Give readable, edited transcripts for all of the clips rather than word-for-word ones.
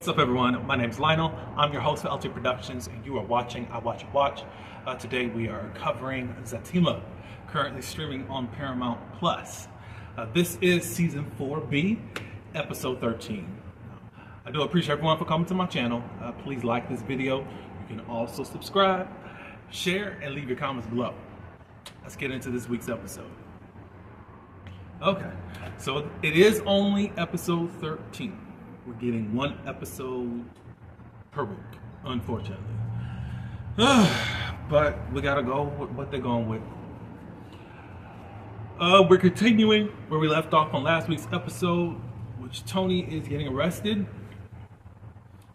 What's up, everyone? My name's Lionel. I'm your host for LT Productions, and you are watching I Watch You Watch. Today we are covering Zatima, currently streaming on Paramount Plus. This is season 4B, episode 13. I do appreciate everyone for coming to my channel. Please like this video. You can also subscribe, share, and leave your comments below. Let's get into this week's episode. Okay, so it is only episode 13. We're getting one episode per week, unfortunately. But we gotta go with what they're going with. We're continuing where we left off on last week's episode, which Tony is getting arrested.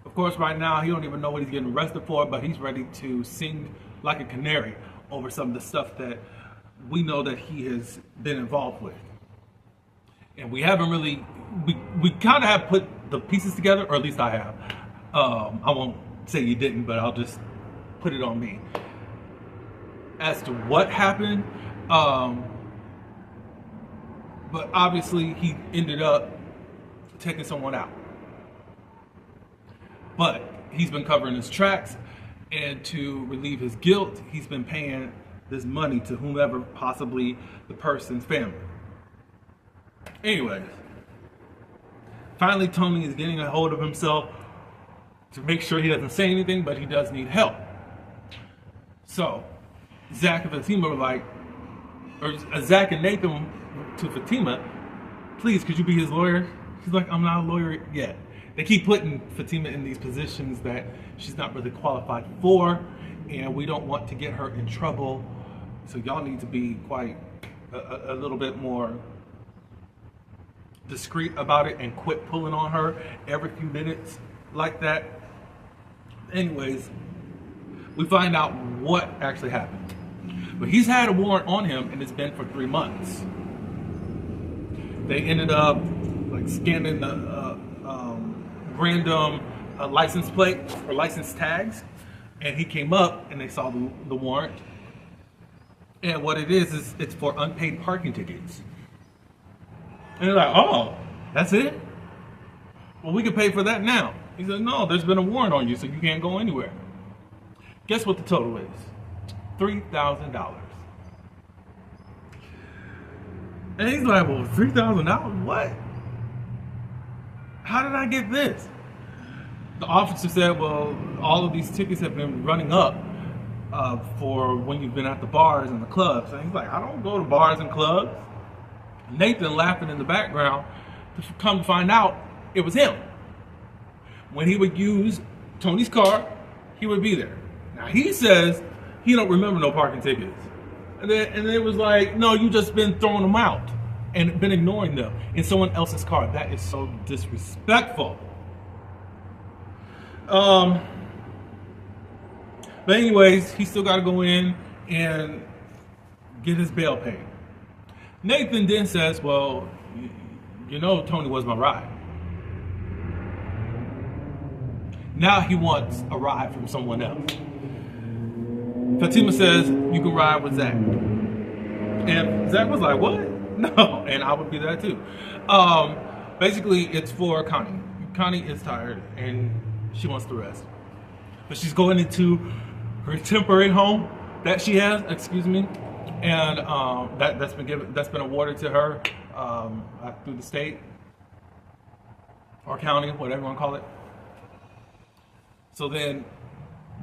Of course, right now he don't even know what he's getting arrested for, but he's ready to sing like a canary over some of the stuff that we know that he has been involved with. And we haven't really, we kind of have put the pieces together, or at least I have. I won't say you didn't, but I'll just put it on me. As to what happened, but obviously he ended up taking someone out. But he's been covering his tracks, and to relieve his guilt, he's been paying this money to whomever, possibly the person's family. Anyways, finally Tony is getting a hold of himself to make sure he doesn't say anything, but he does need help. So Zach and Fatima were like, or Zach and Nathan to Fatima, please, could you be his lawyer? She's like, I'm not a lawyer yet. They keep putting Fatima in these positions that she's not really qualified for, and we don't want to get her in trouble. So y'all need to be quite a little bit more discreet about it and quit pulling on her every few minutes like that. Anyways, we find out what actually happened. But he's had a warrant on him, and it's been for 3 months. They ended up like scanning the random license plate or license tags, and he came up and they saw the warrant. And what it is it's for unpaid parking tickets. And they're like, oh, that's it? Well, we can pay for that now. He said, no, there's been a warrant on you, so you can't go anywhere. Guess what the total is? $3,000. And he's like, well, $3,000? What? How did I get this? The officer said, well, all of these tickets have been running up for when you've been at the bars and the clubs. And he's like, I don't go to bars and clubs. Nathan laughing in the background, to come to find out it was him. When he would use Tony's car, he would be there. Now he says he don't remember no parking tickets. And then it was like, no, you just been throwing them out and been ignoring them in someone else's car. That is so disrespectful. But anyways, he still got to go in and get his bail paid. Nathan then says, well, you know Tony was my ride. Now he wants a ride from someone else. Fatima says, you can ride with Zach. And Zach was like, what? No, and I would be that too. Basically, it's for Connie. Connie is tired and she wants to rest. But she's going into her temporary home that she has, and that's been awarded to her through the state or county, whatever you want to call it. So then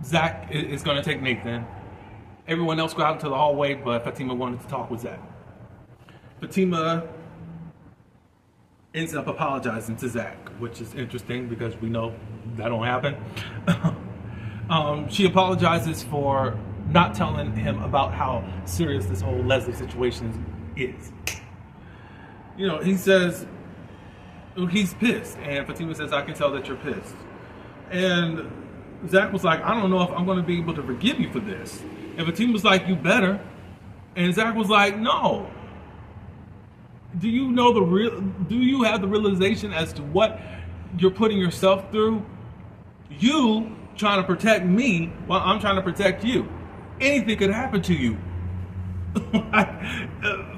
Zach is going to take Nathan. Everyone else go out into the hallway, but Fatima wanted to talk with Zach. Fatima ends up apologizing to Zach, which is interesting because we know that don't happen. She apologizes for not telling him about how serious this whole Leslie situation is. You know, he says he's pissed, and Fatima says, I can tell that you're pissed. And Zach was like, I don't know if I'm going to be able to forgive you for this. And Fatima was like, you better. And Zach was like, no. Do you have the realization as to what you're putting yourself through? You trying to protect me while I'm trying to protect you. Anything could happen to you.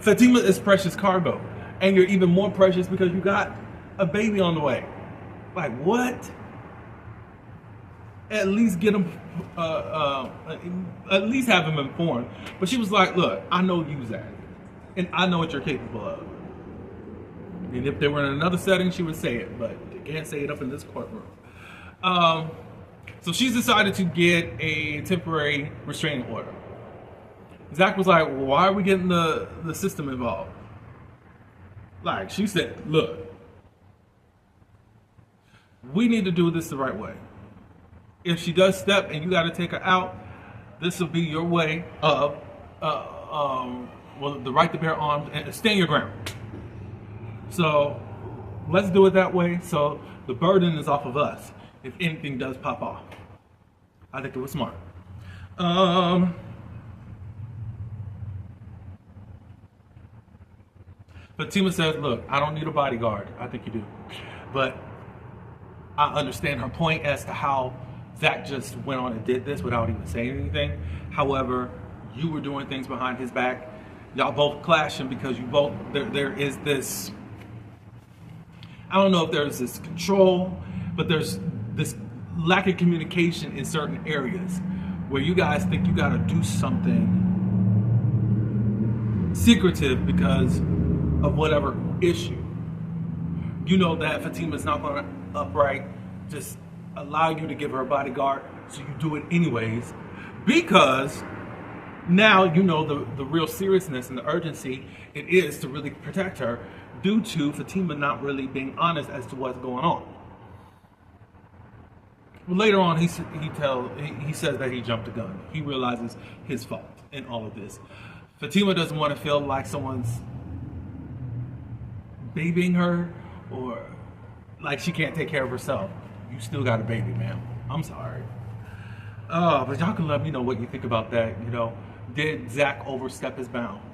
Zatima is precious cargo, and you're even more precious because you got a baby on the way. Like, what? at least get him, at least have him informed. But she was like, look, I know you, Zach, and I know what you're capable of. And if they were in another setting, she would say it, but they can't say it up in this courtroom. So she's decided to get a temporary restraining order. Zach was like, well, why are we getting the system involved? Like, she said, look, we need to do this the right way. If she does step and you got to take her out, this will be your way of, the right to bear arms and stand your ground. So let's do it that way. So the burden is off of us if anything does pop off. I think it was smart. Zatima says, look, I don't need a bodyguard. I think you do. But I understand her point as to how Zach just went on and did this without even saying anything. However, you were doing things behind his back. Y'all both clashing because you both, there is this, I don't know if there's this control, but there's this lack of communication in certain areas where you guys think you got to do something secretive because of whatever issue. You know that Fatima's not going to upright just allow you to give her a bodyguard, so you do it anyways because now you know the real seriousness and the urgency it is to really protect her due to Zatima not really being honest as to what's going on. Well, later on, he says that he jumped the gun. He realizes his fault in all of this. Zatima doesn't want to feel like someone's babying her or like she can't take care of herself. You still got a baby, man. I'm sorry. But y'all can let me know what you think about that. You know, did Zach overstep his bounds?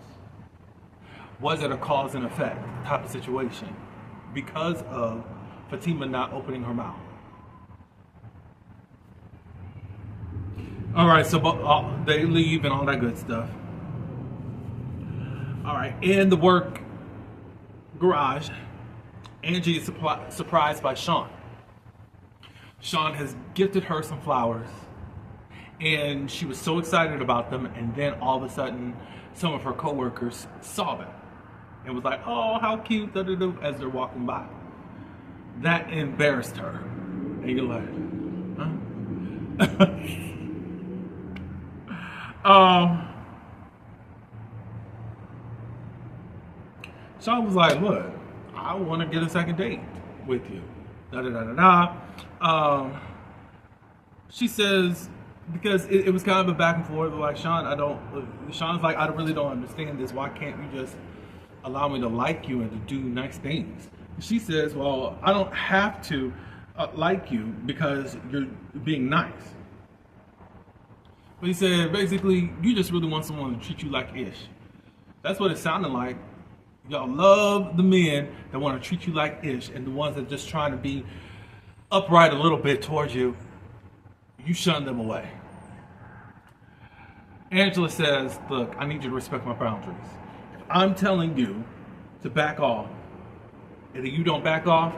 Was it a cause and effect type of situation because of Zatima not opening her mouth? All right, so they leave and all that good stuff. All right, in the work garage, Angie is surprised by Sean. Sean has gifted her some flowers, and she was so excited about them, and then all of a sudden, some of her coworkers saw them and was like, oh, how cute, as they're walking by. That embarrassed her. And you're like, huh? Sean was like, look, I want to get a second date with you. She says, because it was kind of a back and forth, like, Sean's like, I really don't understand this. Why can't you just allow me to like you and to do nice things? She says, well, I don't have to like you because you're being nice. But he said, basically, you just really want someone to treat you like ish. That's what it sounded like. Y'all love the men that want to treat you like ish, and the ones that are just trying to be upright a little bit towards you, you shun them away. Angela says, look, I need you to respect my boundaries. If I'm telling you to back off, and if you don't back off,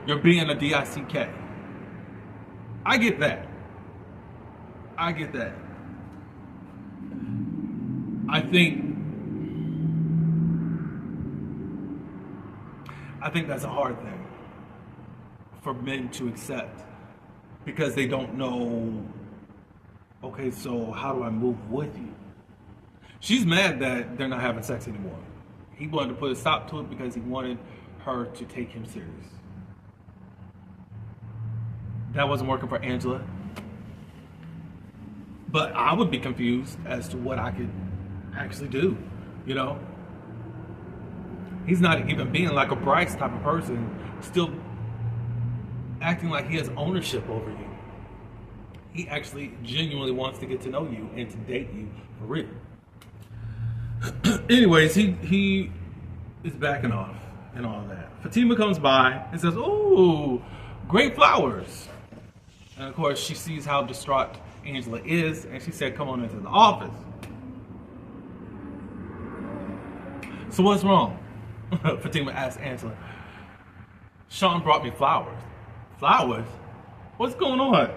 you're being a DICK. I get that. I get that. I think that's a hard thing for men to accept because they don't know, okay, so how do I move with you? She's mad that they're not having sex anymore. He wanted to put a stop to it because he wanted her to take him serious. That wasn't working for Angela. But I would be confused as to what I could actually do, you know? He's not even being like a Bryce type of person, still acting like he has ownership over you. He actually genuinely wants to get to know you and to date you for real. Anyways, he is backing off and all that. Zatima comes by and says, "Ooh, great flowers." And of course, she sees how distraught Angela is, and she said, "Come on into the office." So what's wrong? Zatima asked Angela. Sean brought me flowers. Flowers? What's going on?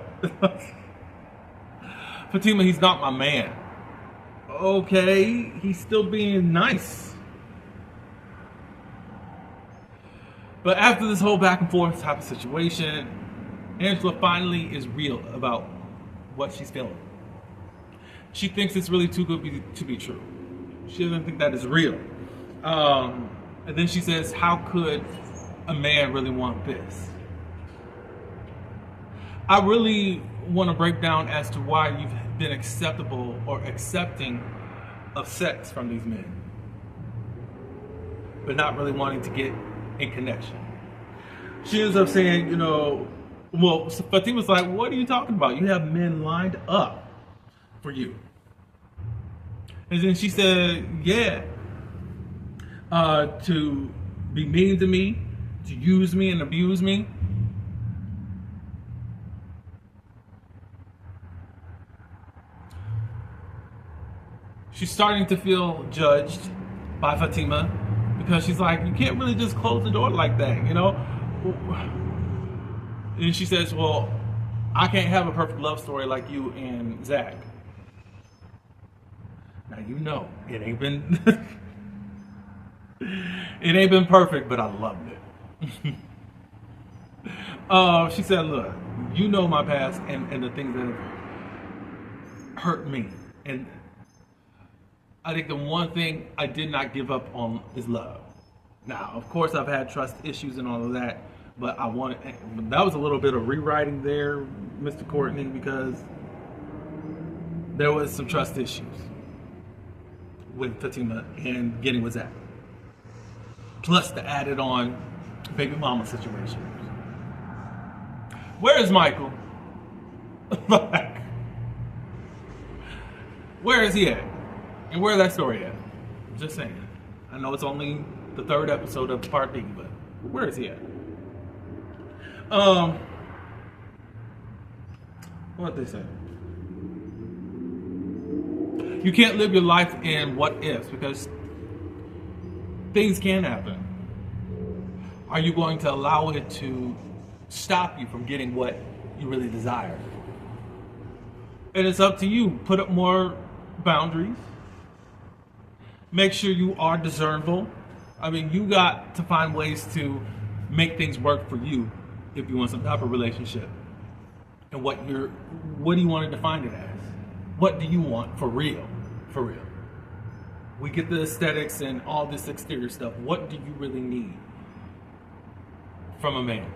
Fatima, he's not my man. Okay, he's still being nice. But after this whole back and forth type of situation, Angela finally is real about what she's feeling. She thinks it's really too good to be true. She doesn't think that is real. And then she says, how could a man really want this? I really want to break down as to why you've been acceptable or accepting of sex from these men, but not really wanting to get in connection. She ends up saying, well, Fatima's like, what are you talking about? You have men lined up for you. And then she said, yeah, to be mean to me, to use me and abuse me. She's starting to feel judged by Fatima because she's like, you can't really just close the door like that, And she says, well, I can't have a perfect love story like you and Zach. Now it ain't been it ain't been perfect, but I loved it. She said, look, you know my past and the things that have hurt me. And I think the one thing I did not give up on is love. Now, of course, I've had trust issues and all of that, but that was a little bit of rewriting there, Mr. Courtney, because there was some trust issues with Fatima and getting with Zach. Plus the added on baby mama situation. Where is Michael? Where is he at? And where's that story at? Just saying. I know it's only the 3rd episode of Part B, but where is he at? What did they say? You can't live your life in what ifs because things can happen. Are you going to allow it to stop you from getting what you really desire? And it's up to you. Put up more boundaries. Make sure you are discernible. I mean, you got to find ways to make things work for you if you want some type of relationship. And what do you want to define it as? What do you want for real? For real. We get the aesthetics and all this exterior stuff. What do you really need from a man?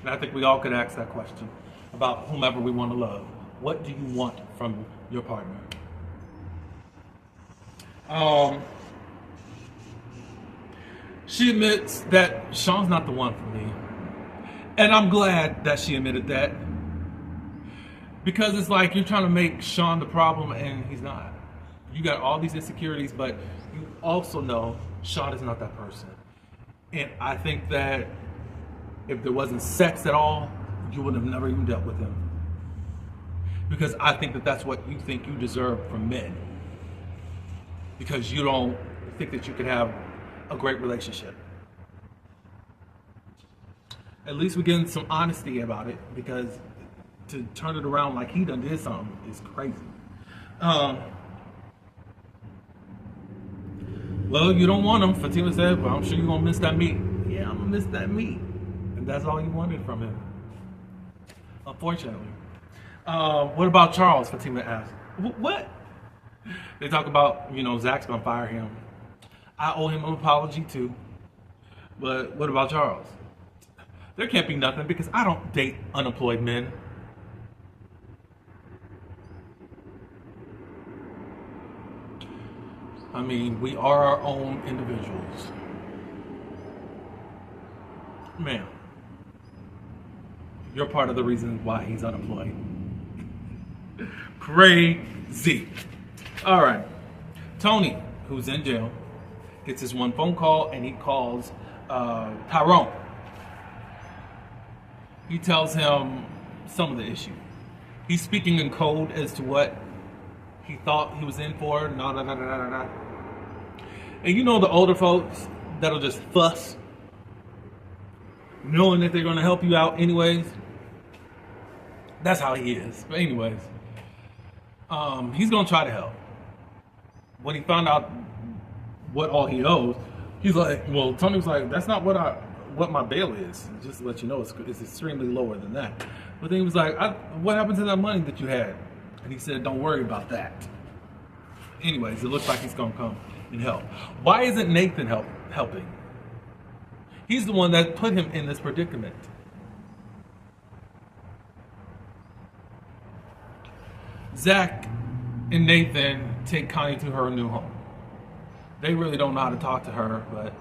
And I think we all could ask that question about whomever we want to love. What do you want from your partner? She admits that Sean's not the one for me. And I'm glad that she admitted that. Because it's like you're trying to make Sean the problem and he's not. You got all these insecurities, but you also know Sean is not that person. And I think that if there wasn't sex at all, you would have never even dealt with him. Because I think that that's what you think you deserve from men. Because you don't think that you could have a great relationship. At least we're getting some honesty about it, because to turn it around like he done did something is crazy. Well, you don't want him. Fatima said, well, I'm sure you're going to miss that meat. Yeah, I'm going to miss that meat. And that's all you wanted from him. Unfortunately. What about Charles? Fatima asked. What? They talk about, Zach's going to fire him. I owe him an apology too. But what about Charles? There can't be nothing because I don't date unemployed men. I mean, we are our own individuals. Ma'am, you're part of the reason why he's unemployed. Crazy. All right. Tony, who's in jail, gets his one phone call and he calls Tyrone. He tells him some of the issue. He's speaking in code as to what he thought he was in for. And the older folks that'll just fuss. knowing that they're going to help you out anyways. That's how he is. But anyways, he's going to try to help. When he found out what all he owes, he's like, well, Tony was like, that's not what my bail is. Just to let you know, it's extremely lower than that. But then he was like, what happened to that money that you had? And he said, don't worry about that. Anyways, it looks like he's going to come and help. Why isn't Nathan helping? He's the one that put him in this predicament. Zach and Nathan take Connie to her new home. They really don't know how to talk to her, but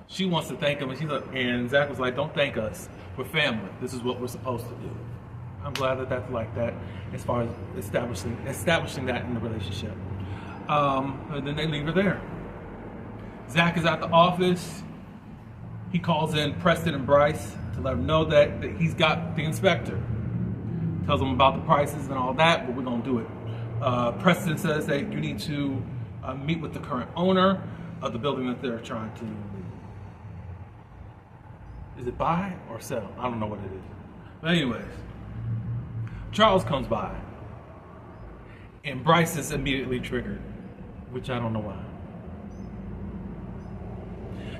she wants to thank him, and Zach was like, don't thank us. We're family. This is what we're supposed to do. I'm glad that that's like that as far as establishing that in the relationship. And then they leave her there. Zach is at the office. He calls in Preston and Bryce to let them know that he's got the inspector. Tells them about the prices and all that, but we're going to do it. Preston says that you need to meet with the current owner of the building that they're trying to... Is it buy or sell? I don't know what it is. But anyways, Charles comes by. And Bryce is immediately triggered, which I don't know why.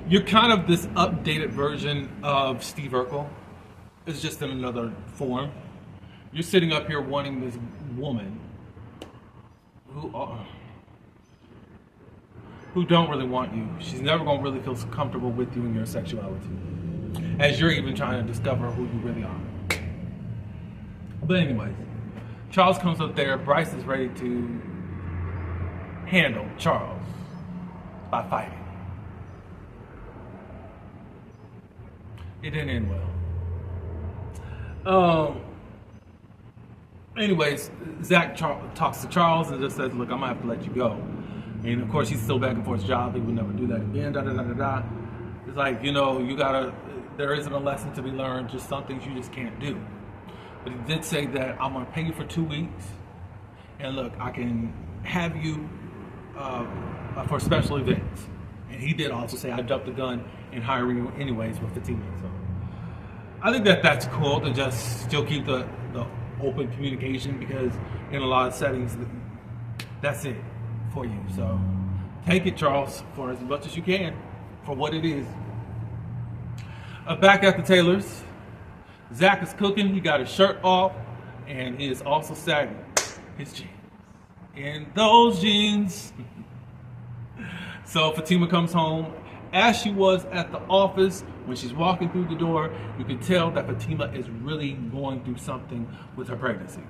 You're kind of this updated version of Steve Urkel. It's just in another form. You're sitting up here wanting this woman who don't really want you. She's never going to really feel comfortable with you and your sexuality, as you're even trying to discover who you really are. But anyways, Charles comes up there. Bryce is ready to handle Charles by fighting. It didn't end well. Anyways, Zach talks to Charles and just says, look, I'm going to have to let you go. And of course, he's still back and forth job. He would never do that again. It's like, there isn't a lesson to be learned, just some things you just can't do. But he did say that I'm going to pay you for 2 weeks. And look, I can have you for special events. And he did also say I jumped the gun in hiring you anyways with Zatima. So I think that's cool to just still keep the open communication, because in a lot of settings, that's it for you. So take it, Charles, for as much as you can for what it is. Back at the Taylors, Zach is cooking. He got his shirt off, and he is also sagging his jeans. In those jeans. So Fatima comes home. As she was at the office, when she's walking through the door, you can tell that Fatima is really going through something with her pregnancy.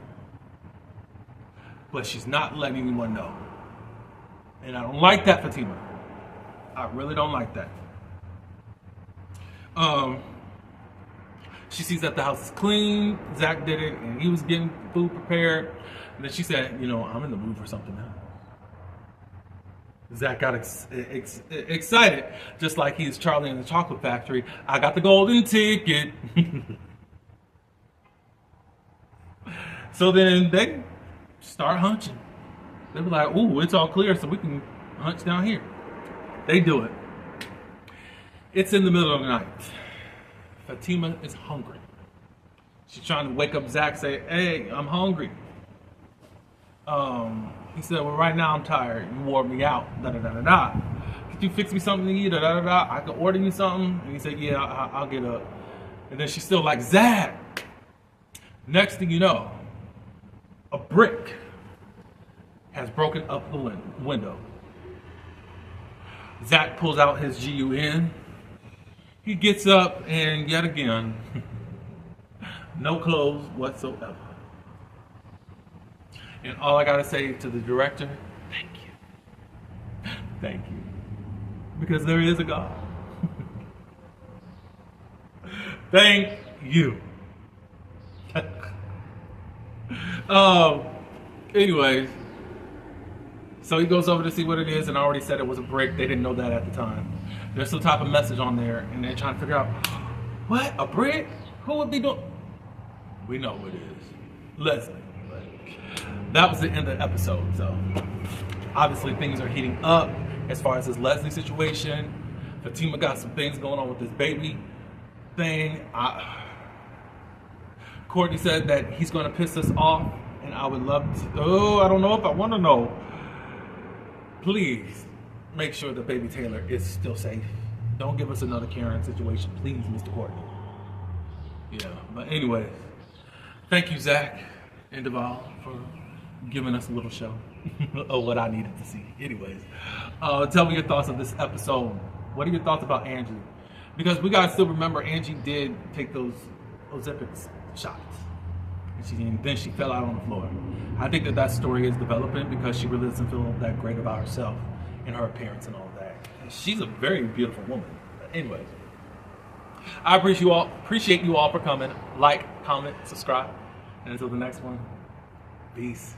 But she's not letting anyone know. And I don't like that, Fatima. I really don't like that. She sees that the house is clean. Zach did it, and he was getting food prepared. And then she said, I'm in the mood for something else. Zach got excited, just like he's Charlie in the Chocolate Factory. I got the golden ticket. So then they start hunching. They were like, ooh, it's all clear, so we can hunch down here. They do it. It's in the middle of the night. Fatima is hungry. She's trying to wake up Zach, say, hey, I'm hungry. He said, well, right now I'm tired. You wore me out. Da-da-da-da-da. Could you fix me something to eat? Da-da-da-da. I could order you something. And he said, yeah, I'll get up. And then she's still like, Zach. Next thing you know, a brick has broken up the window. Zach pulls out his GUN. He gets up, and yet again, no clothes whatsoever. And all I gotta say to the director, thank you. Thank you. Because there is a God. Thank you. Anyways, so he goes over to see what it is, and I already said it was a brick. They didn't know that at the time. There's some type of message on there, and they're trying to figure out, what, a brick? Who would be doing? We know who it is. Leslie. That was the end of the episode. So obviously things are heating up as far as this Leslie situation. Fatima got some things going on with this baby. thing. Courtney said that he's going to piss us off, and I would love to. Oh, I don't know if I want to know. Please make sure that baby Taylor is still safe. Don't give us another Karen situation, please, Mr. Courtney. Yeah, but anyways, thank you, Zach and Duval, for giving us a little show of what I needed to see. Anyways, tell me your thoughts on this episode. What are your thoughts about Angie? Because we gotta still remember Angie did take those Ozempic shots, and then she fell out on the floor. I think that story is developing because she really doesn't feel that great about herself and her appearance and all that. And she's a very beautiful woman. But anyways, I appreciate you all for coming. Like, comment, subscribe, and until the next one, peace.